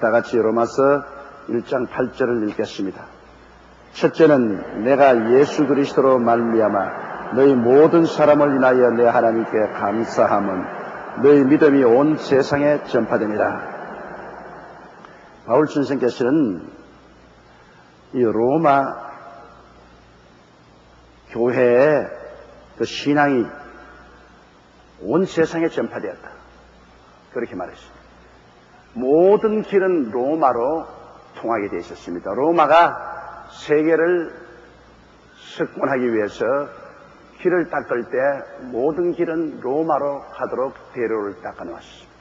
다 같이 로마서 1장 8절을 읽겠습니다. 첫째는 내가 예수 그리스도로 말미암아 너희 모든 사람을 인하여 내 하나님께 감사함은 너희 믿음이 온 세상에 전파됩니다. 바울 선생께서는 이 로마 교회의 그 신앙이 온 세상에 전파되었다, 그렇게 말했습니다. 모든 길은 로마로 통하게 되어 있었습니다. 로마가 세계를 석권하기 위해서 길을 닦을 때 모든 길은 로마로 가도록 대로를 닦아 놓았습니다.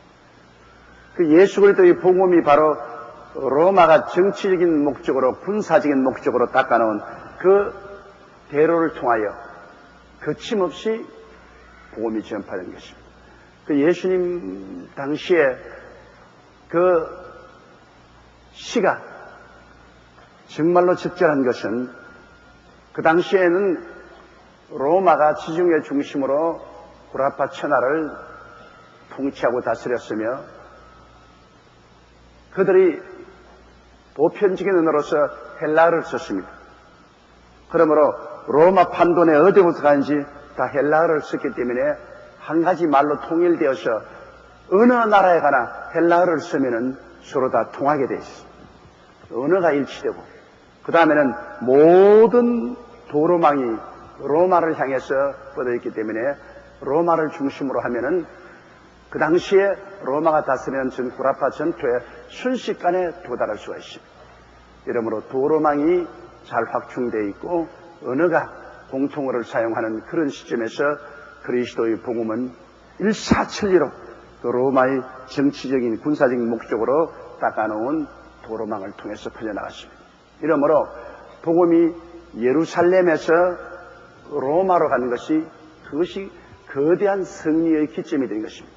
그 예수 그리스도의 복음이 바로 로마가 정치적인 목적으로, 군사적인 목적으로 닦아 놓은 그 대로를 통하여 거침없이 복음이 전파된 것입니다. 그 예수님 당시에 그 시가 정말로 적절한 것은, 그 당시에는 로마가 지중해 중심으로 구라파 천하를 통치하고 다스렸으며, 그들이 보편적인 언어로서 헬라어를 썼습니다. 그러므로 로마 판돈에 어디부터 가는지 다 헬라어를 썼기 때문에 한 가지 말로 통일되어서 어느 나라에 가나 헬라어를 쓰면은 서로 다 통하게 돼 있어요. 언어가 일치되고, 그 다음에는 모든 도로망이 로마를 향해서 뻗어있기 때문에 로마를 중심으로 하면은 그 당시에 로마가 다스리는 전 구라파 전투에 순식간에 도달할 수가 있습니다. 이러므로 도로망이 잘 확충되어 있고 언어가 공통어를 사용하는 그런 시점에서 그리스도의 복음은 일사천리로 또 로마의 정치적인 군사적인 목적으로 닦아놓은 도로망을 통해서 퍼져나갔습니다. 이러므로 복음이 예루살렘에서 로마로 가는 것이, 그것이 거대한 승리의 기점이 된 것입니다.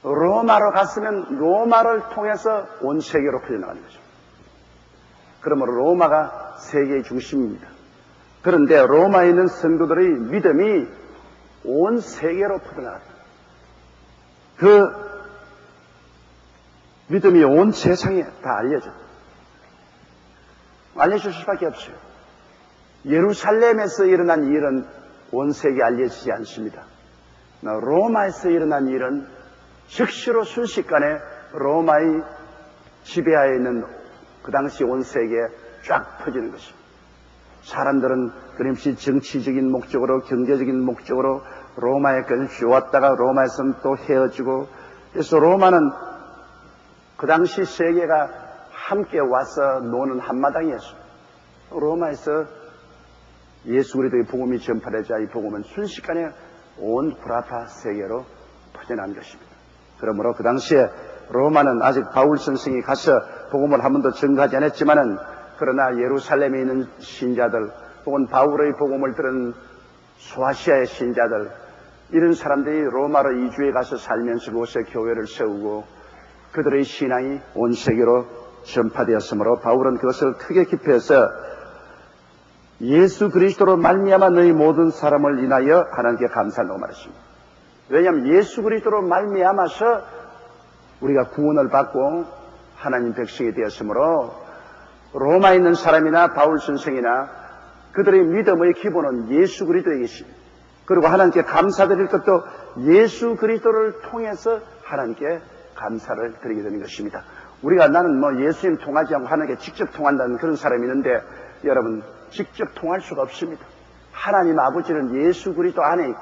로마로 갔으면 로마를 통해서 온 세계로 퍼져나가는 거죠. 그러므로 로마가 세계의 중심입니다. 그런데 로마에 있는 성도들의 믿음이 온 세계로 퍼져나갔다. 그 믿음이 온 세상에 다 알려질 수밖에 없어요. 예루살렘에서 일어난 일은 온 세계에 알려지지 않습니다. 로마에서 일어난 일은 즉시로 순식간에 로마의 지배하에 있는 그 당시 온 세계에 쫙 퍼지는 것입니다. 사람들은 끊임없이 정치적인 목적으로, 경제적인 목적으로 로마에 끊임없이 왔다가 로마에서는 또 헤어지고, 그래서 로마는 그 당시 세계가 함께 와서 노는 한마당이었습니다. 로마에서 예수 그리스도의 복음이 전파되자 이 복음은 순식간에 온 구라파 세계로 퍼져난 것입니다. 그러므로 그 당시에 로마는 아직 바울 선생이 가서 복음을 한 번도 전가하지 않았지만은, 그러나 예루살렘에 있는 신자들 혹은 바울의 복음을 들은 소아시아의 신자들, 이런 사람들이 로마로 이주해 가서 살면서 그곳에 교회를 세우고 그들의 신앙이 온 세계로 전파되었으므로 바울은 그것을 크게 기표해서 예수 그리스도로 말미암아 너희 모든 사람을 인하여 하나님께 감사하라고 말했습니다. 왜냐하면 예수 그리스도로 말미암아서 우리가 구원을 받고 하나님 백성이 되었으므로 로마에 있는 사람이나 바울 선생이나 그들의 믿음의 기본은 예수 그리스도에 계십니다. 그리고 하나님께 감사드릴 것도 예수 그리스도를 통해서 하나님께 감사를 드리게 되는 것입니다. 우리가 나는 예수님 통하지 않고 하나님께 직접 통한다는 그런 사람이 있는데, 여러분 직접 통할 수가 없습니다. 하나님 아버지는 예수 그리스도 안에 있고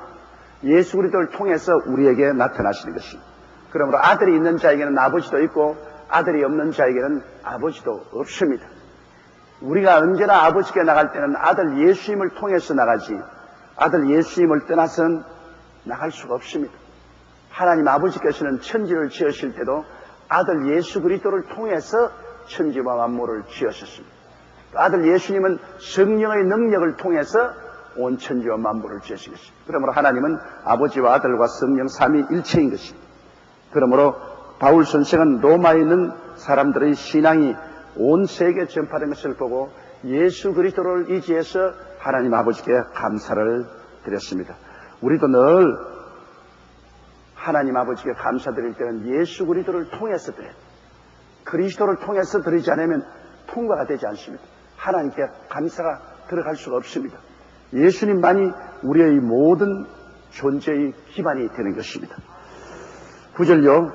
예수 그리스도를 통해서 우리에게 나타나시는 것입니다. 그러므로 아들이 있는 자에게는 아버지도 있고 아들이 없는 자에게는 아버지도 없습니다. 우리가 언제나 아버지께 나갈 때는 아들 예수님을 통해서 나가지 아들 예수님을 떠나서는 나갈 수가 없습니다. 하나님 아버지께서는 천지를 지으실 때도 아들 예수 그리스도를 통해서 천지와 만물을 지으셨습니다. 아들 예수님은 성령의 능력을 통해서 온 천지와 만물을 지으신 것입니다. 그러므로 하나님은 아버지와 아들과 성령 삼위일체인 것입니다. 그러므로 바울 선생은 로마에 있는 사람들의 신앙이 온 세계에 전파된 것을 보고 예수 그리스도를 의지해서 하나님 아버지께 감사를 드렸습니다. 우리도 늘 하나님 아버지께 감사드릴 때는 예수 그리스도를 통해서 드려요. 그리스도를 통해서 드리지 않으면 통과가 되지 않습니다. 하나님께 감사가 들어갈 수가 없습니다. 예수님만이 우리의 모든 존재의 기반이 되는 것입니다. 9절요.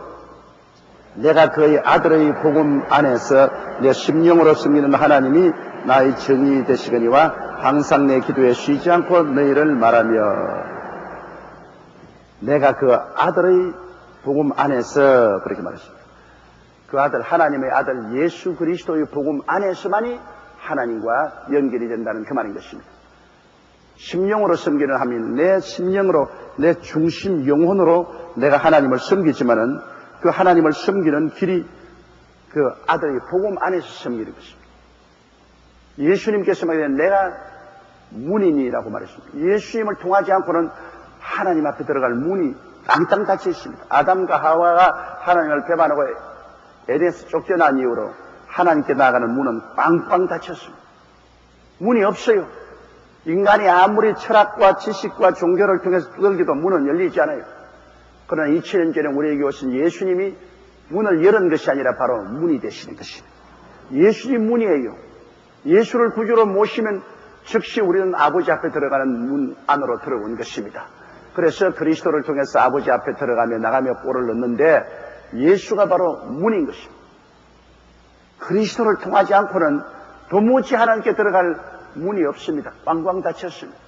내가 그의 아들의 복음 안에서 내 심령으로 섬기는 하나님이 나의 정의 되시거니와 항상 내 기도에 쉬지 않고 너희를 말하며, 내가 그 아들의 복음 안에서, 그렇게 말했습니다. 그 아들, 하나님의 아들 예수 그리스도의 복음 안에서만이 하나님과 연결이 된다는 그 말인 것입니다. 심령으로 섬기는 하면 내 심령으로, 내 중심 영혼으로 내가 하나님을 섬기지만은 그 하나님을 섬기는 길이 그 아들의 복음 안에서 섬기는 것입니다. 예수님께서 말하기에 내가 문이니라고 말했습니다. 예수님을 통하지 않고는 하나님 앞에 들어갈 문이 땅땅 닫혀 있습니다. 아담과 하와가 하나님을 배반하고 에덴에서 쫓겨난 이후로 하나님께 나아가는 문은 빵빵 닫혔습니다. 문이 없어요. 인간이 아무리 철학과 지식과 종교를 통해서 두들겨도 문은 열리지 않아요. 그러나 2000년 전에 우리에게 오신 예수님이 문을 여는 것이 아니라 바로 문이 되시는 것입니다. 예수님 문이에요. 예수를 구주로 모시면 즉시 우리는 아버지 앞에 들어가는 문 안으로 들어온 것입니다. 그래서 그리스도를 통해서 아버지 앞에 들어가며 나가며 골을 넣는데 예수가 바로 문인 것입니다. 그리스도를 통하지 않고는 도무지 하나님께 들어갈 문이 없습니다. 꽝꽝 닫혔습니다.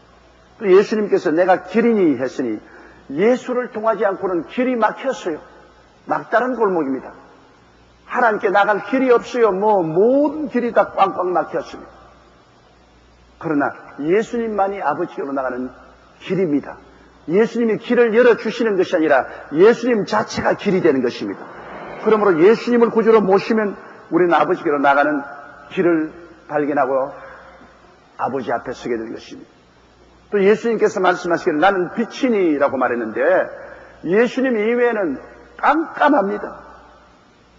또 예수님께서 내가 길이니 했으니 예수를 통하지 않고는 길이 막혔어요. 막다른 골목입니다. 하나님께 나갈 길이 없어요. 모든 길이 다 꽝꽝 막혔습니다. 그러나 예수님만이 아버지께로 나가는 길입니다. 예수님이 길을 열어주시는 것이 아니라 예수님 자체가 길이 되는 것입니다. 그러므로 예수님을 구주로 모시면 우리는 아버지께로 나가는 길을 발견하고 아버지 앞에 서게 되는 것입니다. 또 예수님께서 말씀하시기를 나는 빛이니라고 말했는데 예수님 이외에는 깜깜합니다.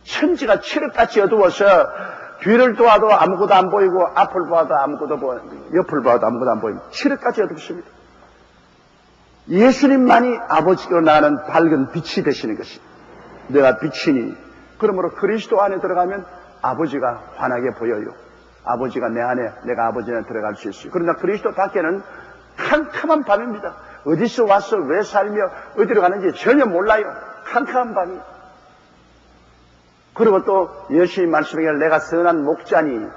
천지가 칠흑같이 어두워서 뒤를 도와도 아무것도 안 보이고 앞을 보아도 아무것도 보이고 옆을 봐도 아무것도 안 보입니다. 칠흑같이 어둡습니다. 예수님만이 아버지께로 나가는 밝은 빛이 되시는 것입니다. 내가 빛이니, 그러므로 그리스도 안에 들어가면 아버지가 환하게 보여요. 아버지가 내 안에, 내가 아버지 안에 들어갈 수 있어요. 그러나 그리스도 밖에는 캄캄한 밤입니다. 어디서 와서 왜 살며 어디로 가는지 전혀 몰라요. 캄캄한 밤이. 그리고 또 예수님 말씀에 내가 선한 목자니,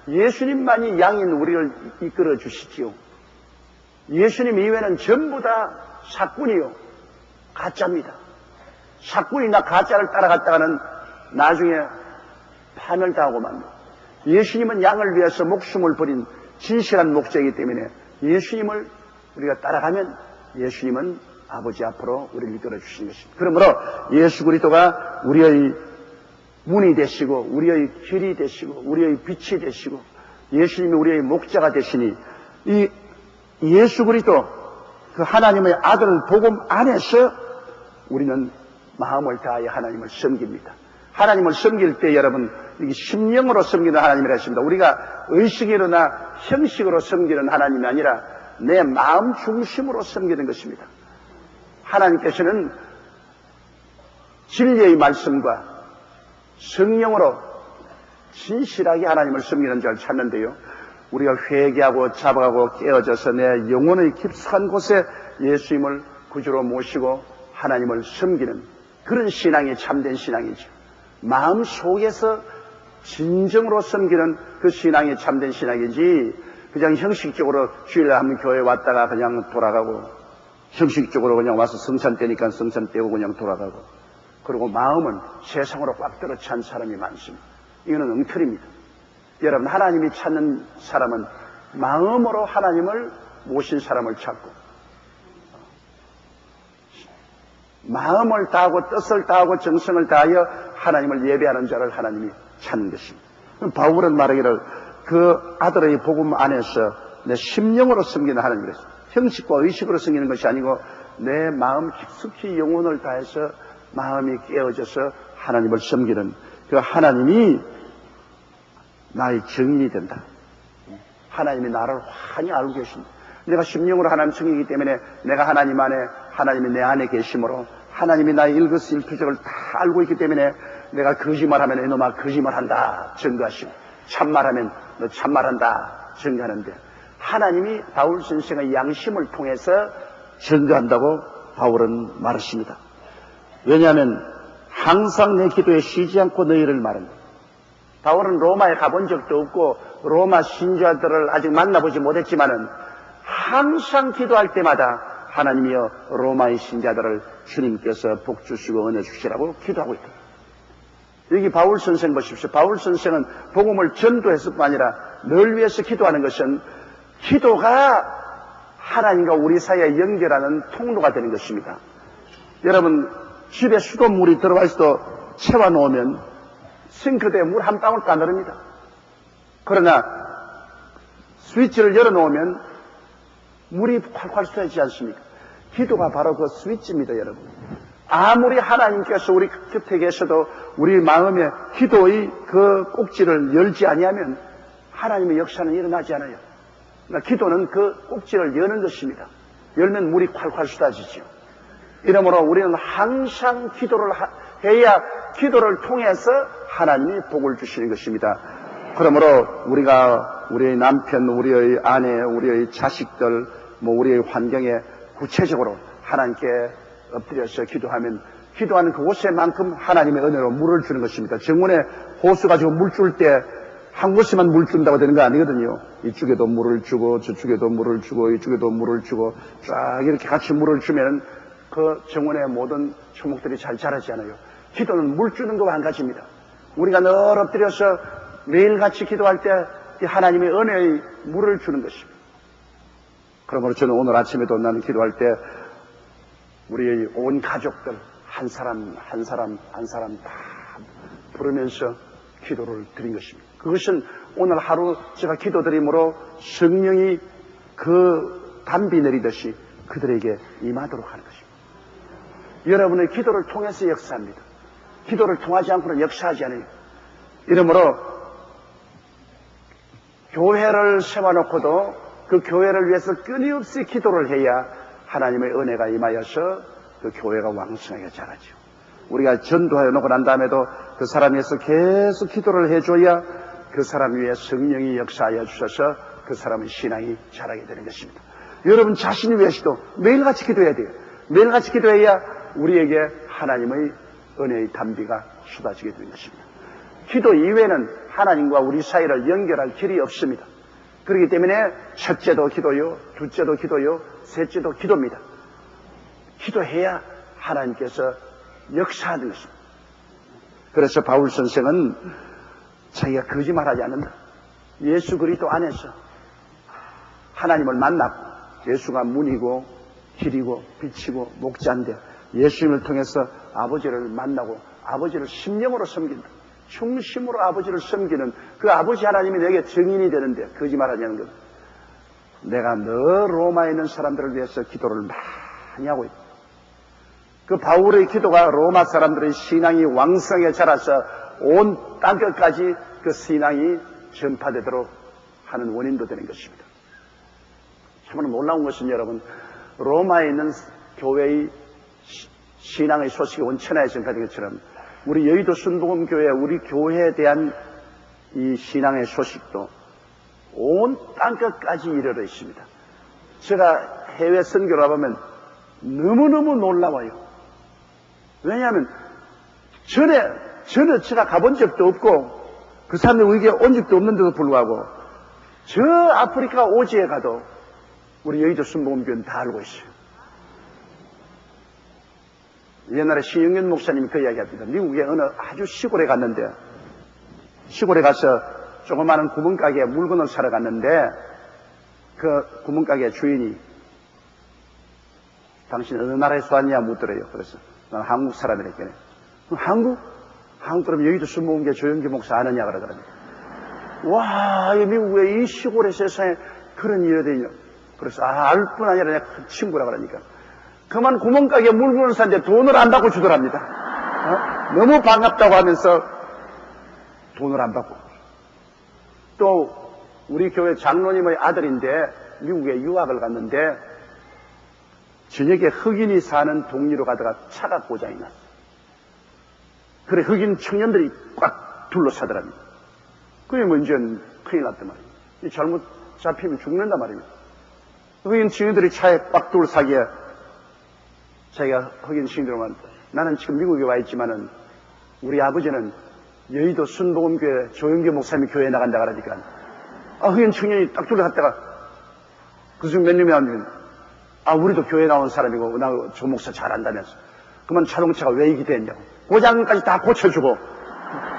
예수님만이 양인 우리를 이끌어 주시지요. 예수님 이외에는 전부 다 사꾼이요, 가짜입니다. 사꾼이나 가짜를 따라갔다가는 나중에 파멸당하고 맙니다. 예수님은 양을 위해서 목숨을 버린 진실한 목자이기 때문에 예수님을 우리가 따라가면 예수님은 아버지 앞으로 우리를 이끌어 주시는 것입니다. 그러므로 예수 그리스도가 우리의 문이 되시고 우리의 길이 되시고 우리의 빛이 되시고 예수님이 우리의 목자가 되시니 이 예수 그리스도 그 하나님의 아들 복음 안에서 우리는 마음을 다하여 하나님을 섬깁니다. 하나님을 섬길 때 여러분 이게 심령으로 섬기는 하나님이라 했습니다. 우리가 의식이로나 형식으로 섬기는 하나님이 아니라 내 마음 중심으로 섬기는 것입니다. 하나님께서는 진리의 말씀과 성령으로 진실하게 하나님을 섬기는 자를 찾는데요. 우리가 회개하고 잡아가고 깨어져서 내 영혼의 깊숙한 곳에 예수님을 구주로 모시고 하나님을 섬기는 그런 신앙이 참된 신앙이죠. 마음 속에서 진정으로 섬기는 그 신앙이 참된 신앙이지 그냥 형식적으로 주일날 한번 교회 왔다가 그냥 돌아가고 형식적으로 그냥 와서 성찬 때니까 성찬 떼고 그냥 돌아가고 그리고 마음은 세상으로 꽉 들어찬 사람이 많습니다. 이거는 엉터리입니다. 여러분 하나님이 찾는 사람은 마음으로 하나님을 모신 사람을 찾고 마음을 다하고 뜻을 다하고 정성을 다하여 하나님을 예배하는 자를 하나님이 찾는 것입니다. 바울은 말하기를 그 아들의 복음 안에서 내 심령으로 섬기는 하나님이라 했습니다. 형식과 의식으로 섬기는 것이 아니고 내 마음 깊숙이 영혼을 다해서 마음이 깨어져서 하나님을 섬기는 그 하나님이 나의 증인이 된다. 하나님이 나를 환히 알고 계십니다. 내가 심령으로 하나님 섬기기 때문에 내가 하나님 안에 하나님이 내 안에 계심으로 하나님이 나의 일거수일투족을 다 알고 있기 때문에 내가 거짓말하면 이놈아 거짓말한다 증거하시고 참말하면 너 참말한다 증거하는데 하나님이 바울 선생의 양심을 통해서 증거한다고 바울은 말하십니다. 왜냐하면 항상 내 기도에 쉬지 않고 너희를 말한다. 바울은 로마에 가본 적도 없고 로마 신자들을 아직 만나보지 못했지만은 항상 기도할 때마다 하나님이여 로마의 신자들을 주님께서 복 주시고 은혜 주시라고 기도하고 있다. 여기 바울 선생 보십시오. 바울 선생은 복음을 전도했을 뿐 아니라 늘 위해서 기도하는 것은 기도가 하나님과 우리 사이에 연결하는 통로가 되는 것입니다. 여러분 집에 수돗물이 들어와 있어도 채워놓으면 싱크대에 물 한 방울도 안 흐릅니다. 그러나 스위치를 열어놓으면 물이 콸콸 쏟아지지 않습니까? 기도가 바로 그 스위치입니다, 여러분. 아무리 하나님께서 우리 곁에 계셔도 우리 마음에 기도의 그 꼭지를 열지 아니하면 하나님의 역사는 일어나지 않아요. 그러니까 기도는 그 꼭지를 여는 것입니다. 열면 물이 콸콸 쏟아지죠. 이러므로 우리는 항상 기도를 해야 기도를 통해서 하나님이 복을 주시는 것입니다. 그러므로 우리가 우리의 남편, 우리의 아내, 우리의 자식들, 우리의 환경에 구체적으로 하나님께 엎드려서 기도하면 기도하는 그곳에만큼 하나님의 은혜로 물을 주는 것입니다. 정원에 호수 가지고 물 줄 때 한 곳에만 물 준다고 되는 거 아니거든요. 이쪽에도 물을 주고 저쪽에도 물을 주고 이쪽에도 물을 주고 쫙 이렇게 같이 물을 주면 그 정원의 모든 초목들이 잘 자라지 않아요. 기도는 물 주는 것과 한 가지입니다. 우리가 늘 엎드려서 매일같이 기도할 때 하나님의 은혜의 물을 주는 것입니다. 그러므로 저는 오늘 아침에도 나는 기도할 때 우리의 온 가족들 한 사람 한 사람 한 사람 다 부르면서 기도를 드린 것입니다. 그것은 오늘 하루 제가 기도드림으로 성령이 그 담비 내리듯이 그들에게 임하도록 하는 것입니다. 여러분의 기도를 통해서 역사합니다. 기도를 통하지 않고는 역사하지 않아요. 이러므로 교회를 세워놓고도 그 교회를 위해서 끊임없이 기도를 해야 하나님의 은혜가 임하여서 그 교회가 왕성하게 자라죠. 우리가 전도하여 놓고 난 다음에도 그 사람 위해서 계속 기도를 해줘야 그 사람 위에 성령이 역사하여 주셔서 그 사람의 신앙이 자라게 되는 것입니다. 여러분 자신을 위해서도 매일같이 기도해야 돼요. 매일같이 기도해야 우리에게 하나님의 은혜의 담비가 쏟아지게 되는 것입니다. 기도 이외에는 하나님과 우리 사이를 연결할 길이 없습니다. 그렇기 때문에 첫째도 기도요, 둘째도 기도요, 셋째도 기도입니다. 기도해야 하나님께서 역사하는 것입니다. 그래서 바울 선생은 자기가 거짓말하지 않는다. 예수 그리스도 안에서 하나님을 만났고 예수가 문이고 길이고 빛이고 목자인데 예수님을 통해서 아버지를 만나고 아버지를 심령으로 섬긴다. 중심으로 아버지를 섬기는 그 아버지 하나님이 내게 증인이 되는데 거짓말하냐는 것. 내가 늘 로마에 있는 사람들을 위해서 기도를 많이 하고 있다. 그 바울의 기도가 로마 사람들의 신앙이 왕성하게 자라서 온 땅끝까지 그 신앙이 전파되도록 하는 원인도 되는 것입니다. 정말 놀라운 것은 여러분, 로마에 있는 교회의 신앙의 소식이 온 천하에 전파된 것처럼 우리 여의도 순복음교회, 우리 교회에 대한 이 신앙의 소식도 온 땅끝까지 이르러 있습니다. 제가 해외 선교를 가보면 너무너무 놀라워요. 왜냐하면 전에 제가 가본 적도 없고 그 사람들 우리에게 온 적도 없는데도 불구하고 저 아프리카 오지에 가도 우리 여의도 순복음교회는 다 알고 있어요. 옛날에 신영균 목사님이 그 이야기합니다. 미국의 어느 아주 시골에 갔는데 시골에 가서 조그마한 구멍가게에 물건을 사러 갔는데 그 구멍가게 주인이 당신 어느 나라에서 왔냐 묻더래요. 그래서 난 한국 사람이랬겠네. 한국? 한국 그러면 여의도 순복음교회 조영기 목사 아느냐 그러더라고요. 와, 이 미국의 이 시골의 세상에 그런 일이 되냐. 그래서 알 뿐 아니라 그냥 큰 친구라 그러니까 그만 구멍가게에 물건을 샀는데 돈을 안 받고 주더랍니다. 너무 반갑다고 하면서 돈을 안 받고. 또 우리 교회 장로님의 아들인데 미국에 유학을 갔는데 저녁에 흑인이 사는 동리로 가다가 차가 고장이 났어요. 그래, 흑인 청년들이 꽉 둘러싸더랍니다. 그게 뭐 이제는 큰일 났단 말이에요. 이 잘못 잡히면 죽는단 말입니다. 흑인 청년들이 차에 꽉 둘러싸기에 자기가 흑인 청년들만 나는 지금 미국에 와 있지만은 우리 아버지는 여의도 순복음교회 조영규 목사님이 교회에 나간다 그러니까 흑인 청년이 딱 둘러갔다가 그중 몇 놈이 하면 우리도 교회 나온 사람이고 나 조 목사 잘한다면서 그러면 자동차가 왜 이기 됐냐고 고장까지 다 고쳐주고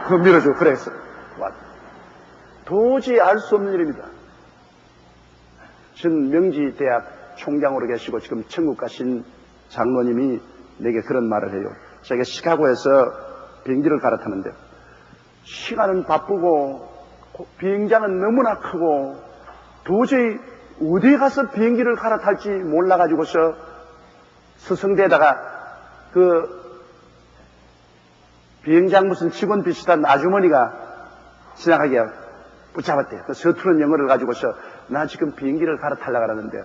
그거 밀어주고 그랬어. 도저히 알 수 없는 일입니다. 전 명지대학 총장으로 계시고 지금 천국 가신 장로님이 내게 그런 말을 해요. 자기가 시카고에서 비행기를 갈아타는데 시간은 바쁘고 비행장은 너무나 크고 도저히 어디에 가서 비행기를 갈아탈지 몰라가지고서 서성대다가 그 비행장 무슨 직원 비슷한 아주머니가 지나가게 붙잡았대요. 그 서투른 영어를 가지고서 나 지금 비행기를 갈아타려고 하는데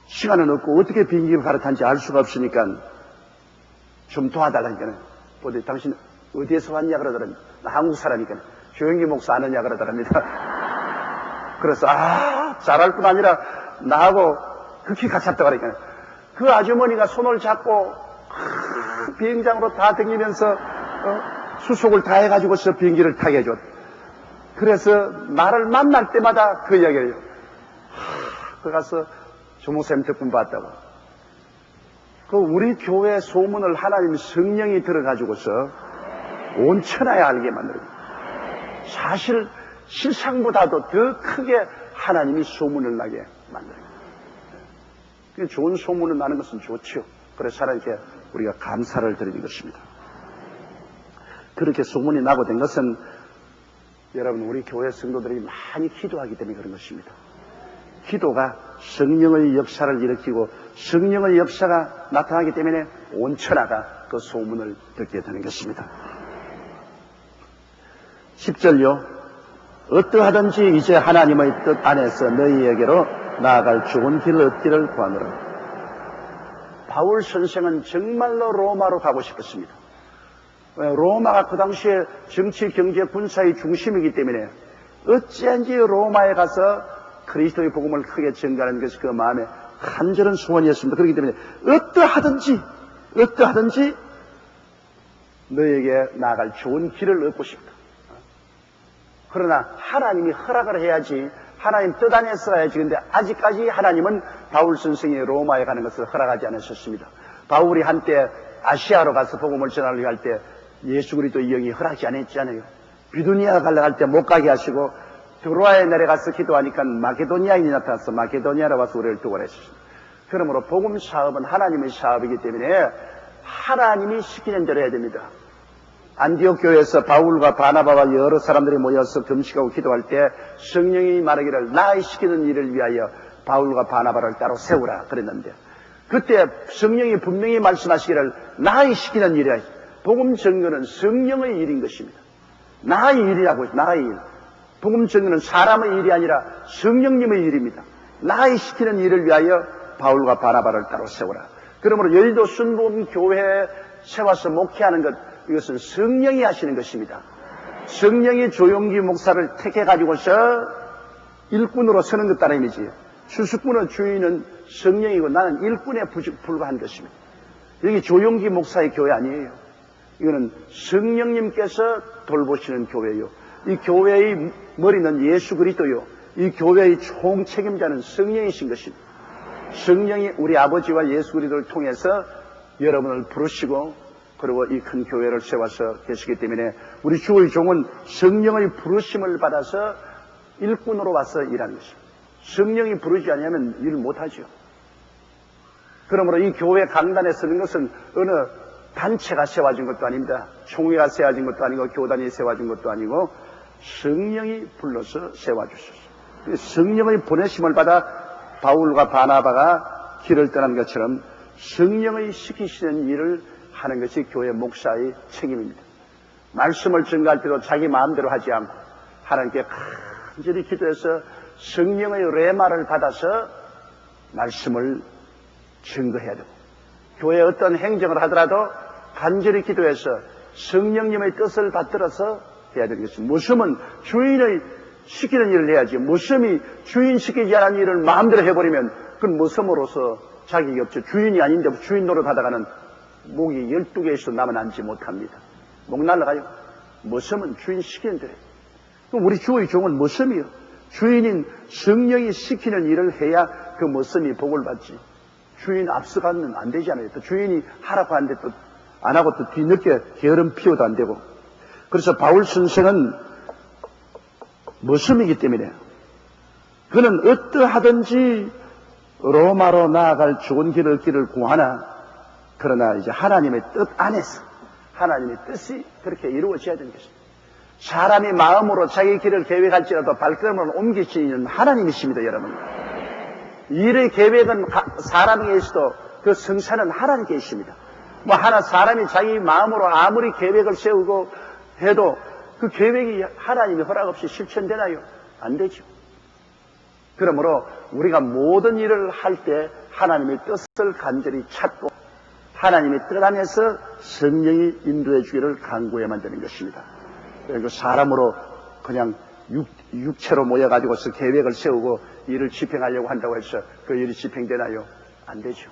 시간은 없고 어떻게 비행기를 갈아탄지 알 수가 없으니까 좀 도와달라니까는 어디 당신 어디에서 왔냐 그러더랍니다. 나 한국 사람이니까 조영기 목사 아느냐 그러더랍니다. 그래서 잘할 뿐 아니라 나하고 극히 같았다고 그러니까 그 아주머니가 손을 잡고 비행장으로 다 다니면서 수속을 다 해가지고서 비행기를 타게 해줬. 그래서 나를 만날 때마다 그 이야기를 해요. 그 가서 조목사님 덕분 봤다고. 그 우리 교회 소문을 하나님 성령이 들어가지고서 온 천하에 알게 만들고 사실 실상보다도 더 크게 하나님이 소문을 나게 만들어요. 좋은 소문을 나는 것은 좋죠. 그래서 하나님께 우리가 감사를 드리는 것입니다. 그렇게 소문이 나고 된 것은 여러분 우리 교회 성도들이 많이 기도하기 때문에 그런 것입니다. 기도가 성령의 역사를 일으키고 성령의 역사가 나타나기 때문에 온 천하가 그 소문을 듣게 되는 것입니다. 10절요. 어떠하든지 이제 하나님의 뜻 안에서 너희에게로 나아갈 좋은 길을 얻기를 구하노라. 바울 선생은 정말로 로마로 가고 싶었습니다. 로마가 그 당시에 정치, 경제, 군사의 중심이기 때문에 어찌한지 로마에 가서 그리스도의 복음을 크게 전가하는 것이 그 마음의 간절한 소원이었습니다. 그렇기 때문에 어떠하든지 너에게 나아갈 좋은 길을 얻고 싶다. 그러나 하나님이 허락을 해야지 하나님 뜻 안에서 해야지. 근데 아직까지 하나님은 바울 선생이 로마에 가는 것을 허락하지 않으셨습니다. 바울이 한때 아시아로 가서 복음을 전하려고 할 때 예수 그리스도의 영이 허락이 안 했잖아요. 비두니아 가려고 할 때 못 가게 하시고 드로아에 내려가서 기도하니까 마케도니아인이 나타나서 마케도니아로 와서 우리를 두고했습니다. 그러므로 복음 사업은 하나님의 사업이기 때문에 하나님이 시키는 대로 해야 됩니다. 안디옥 교회에서 바울과 바나바와 여러 사람들이 모여서 금식하고 기도할 때 성령이 말하기를 나의 시키는 일을 위하여 바울과 바나바를 따로 세우라 그랬는데 그때 성령이 분명히 말씀하시기를 나의 시키는 일이야. 복음 전거는 성령의 일인 것입니다. 나의 일이라고 해서 나의 일. 복음 전거는 사람의 일이 아니라 성령님의 일입니다. 나의 시키는 일을 위하여 바울과 바나바를 따로 세우라. 그러므로 여의도 순복음 교회에 세워서 목회하는 것 이것은 성령이 하시는 것입니다. 성령이 조용기 목사를 택해가지고서 일꾼으로 서는 것 따른 의미지. 수수꾼의 주인은 성령이고 나는 일꾼에 불과한 것입니다. 여기 조용기 목사의 교회 아니에요. 이거는 성령님께서 돌보시는 교회요. 이 교회의 머리는 예수 그리스도요. 이 교회의 총책임자는 성령이신 것입니다. 성령이 우리 아버지와 예수 그리스도를 통해서 여러분을 부르시고 그리고 이 큰 교회를 세워서 계시기 때문에 우리 주의 종은 성령의 부르심을 받아서 일꾼으로 와서 일하는 것입니다. 성령이 부르지 않으면 일 못하죠. 그러므로 이 교회 강단에 서는 것은 어느 단체가 세워진 것도 아닙니다. 총회가 세워진 것도 아니고 교단이 세워진 것도 아니고 성령이 불러서 세워주셨어요. 성령의 보내심을 받아 바울과 바나바가 길을 떠난 것처럼 성령의 시키시는 일을 하는 것이 교회 목사의 책임입니다. 말씀을 전가할 때도 자기 마음대로 하지 않고 하나님께 간절히 기도해서 성령의 레마를 받아서 말씀을 증거해야 되고 교회에 어떤 행정을 하더라도 간절히 기도해서 성령님의 뜻을 받들어서 해야 되는 것입니다. 모섬은 주인의 시키는 일을 해야지, 모섬이 주인 시키지 않은 일을 마음대로 해버리면 그건 모섬으로서 자격이 없죠. 주인이 아닌데 주인 노릇하다가는 목이 12개에서 남아 남지 못합니다. 목 날라가요. 모섬은 주인 시키는 대로. 우리 주의 종은 모섬이요. 주인인 성령이 시키는 일을 해야 그 모섬이 복을 받지. 주인 앞서가면 안 되잖아요. 또 주인이 하라고 하는데 또 안 하고 또 뒤늦게 게으름 피워도 안 되고. 그래서 바울 선생은 모섬이기 때문에 그는 어떠하든지 로마로 나아갈 좋은 길을 얻기를 구하나, 그러나 이제 하나님의 뜻 안에서 하나님의 뜻이 그렇게 이루어져야 되는 것입니다. 사람이 마음으로 자기 길을 계획할지라도 발걸음을 옮기시는 하나님이십니다, 여러분. 일의 계획은 사람에게 있어도 그 성사는 하나님께 있습니다. 사람이 자기 마음으로 아무리 계획을 세우고 해도 그 계획이 하나님의 허락 없이 실천되나요? 안 되죠. 그러므로 우리가 모든 일을 할 때 하나님의 뜻을 간절히 찾고 하나님의 뜻 안에서 성령이 인도해 주기를 간구해야만 되는 것입니다. 그리고 사람으로 그냥 육체로 모여가지고서 계획을 세우고 일을 집행하려고 한다고 해서 그 일이 집행되나요? 안 되죠.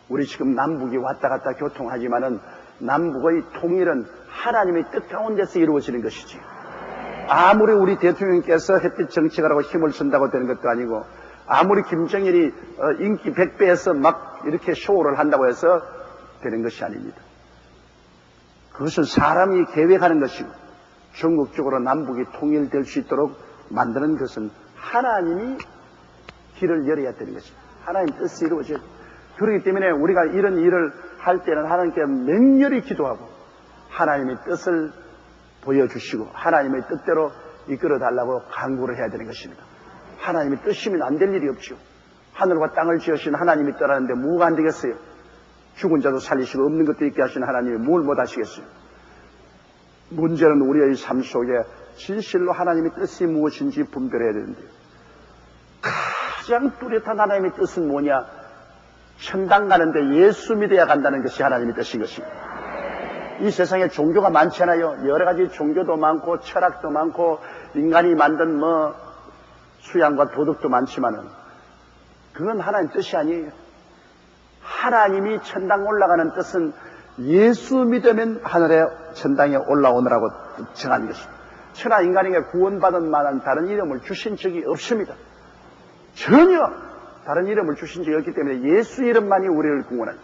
우리 지금 남북이 왔다 갔다 교통하지만은 남북의 통일은 하나님의 뜻 가운데서 이루어지는 것이지. 아무리 우리 대통령께서 햇빛 정치가라고 힘을 쓴다고 되는 것도 아니고, 아무리 김정일이 인기 100배에서 막 이렇게 쇼를 한다고 해서 되는 것이 아닙니다. 그것은 사람이 계획하는 것이고, 전국적으로 남북이 통일될 수 있도록 만드는 것은 하나님이 길을 열어야 되는 것입니다. 하나님 뜻이 이루어져야 됩니다. 그렇기 때문에 우리가 이런 일을 할 때는 하나님께 맹렬히 기도하고 하나님의 뜻을 보여주시고 하나님의 뜻대로 이끌어 달라고 간구를 해야 되는 것입니다. 하나님의 뜻이면 안 될 일이 없죠. 하늘과 땅을 지으신 하나님이 떠나는데 뭐가 안 되겠어요? 죽은 자도 살리시고 없는 것도 있게 하신 하나님이 뭘 못 하시겠어요? 문제는 우리의 삶 속에 진실로 하나님의 뜻이 무엇인지 분별해야 되는데, 가장 뚜렷한 하나님의 뜻은 뭐냐? 천당 가는데 예수 믿어야 간다는 것이 하나님의 뜻인 것입니다. 이 세상에 종교가 많잖아요. 여러 가지 종교도 많고 철학도 많고 인간이 만든 수양과 도덕도 많지만은 그건 하나님 뜻이 아니에요. 하나님이 천당 올라가는 뜻은 예수 믿으면 하늘에 천당에 올라오느라고 정한 것입니다. 천하 인간에게 구원받은 만한 다른 이름을 주신 적이 없습니다. 전혀 다른 이름을 주신 적이 없기 때문에 예수 이름만이 우리를 구원하는,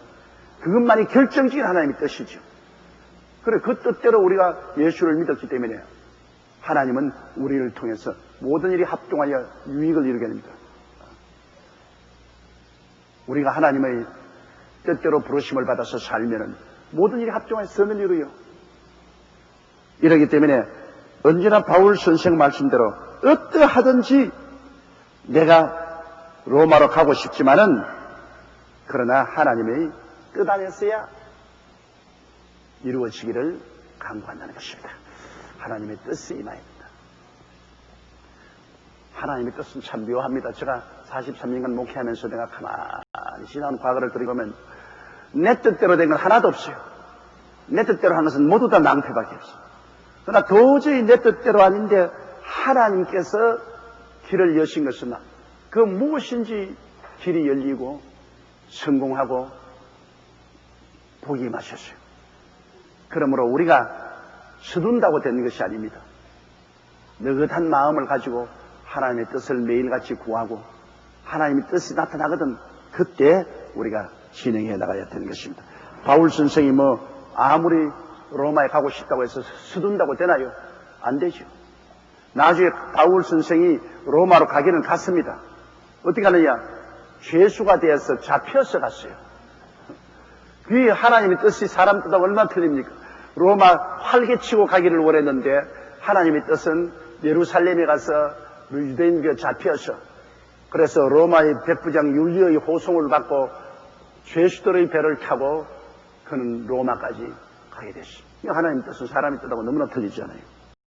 그것만이 결정적인 하나님의 뜻이죠. 그래, 그 뜻대로 우리가 예수를 믿었기 때문에 하나님은 우리를 통해서 모든 일이 합동하여 유익을 이루게 됩니다. 우리가 하나님의 뜻대로 부르심을 받아서 살면은 모든 일이 합동하여 선을 이루요. 이러기 때문에 언제나 바울 선생 말씀대로 어떠하든지 내가 로마로 가고 싶지만은 그러나 하나님의 뜻 안에서야 이루어지기를 간구한다는 것입니다. 하나님의 뜻이 임해야 된다. 하나님의 뜻은 참 묘합니다. 제가 43년간 목회하면서 내가 가만히 지난 과거를 들여보면 내 뜻대로 된 건 하나도 없어요. 내 뜻대로 한 것은 모두 다 낭패밖에 없어요. 그러나 도저히 내 뜻대로 아닌데 하나님께서 길을 여신 것은 그 무엇인지 길이 열리고 성공하고 복이 임하셨어요. 그러므로 우리가 서둔다고 되는 것이 아닙니다. 느긋한 마음을 가지고 하나님의 뜻을 매일같이 구하고 하나님의 뜻이 나타나거든 그때 우리가 진행해 나가야 되는 것입니다. 바울 선생이 아무리 로마에 가고 싶다고 해서 서둔다고 되나요? 안 되죠. 나중에 바울 선생이 로마로 가기는 갔습니다. 어떻게 하느냐? 죄수가 되어서 잡혀서 갔어요. 그게 하나님의 뜻이 사람 뜻하고 얼마나 틀립니까? 로마 활개치고 가기를 원했는데 하나님의 뜻은 예루살렘에 가서 유대인에게 잡혀서, 그래서 로마의 백부장 율리의 호송을 받고 죄수들의 배를 타고 그는 로마까지 가게 됐습니다. 하나님의 뜻은 사람의 뜻하고 너무나 틀리잖아요.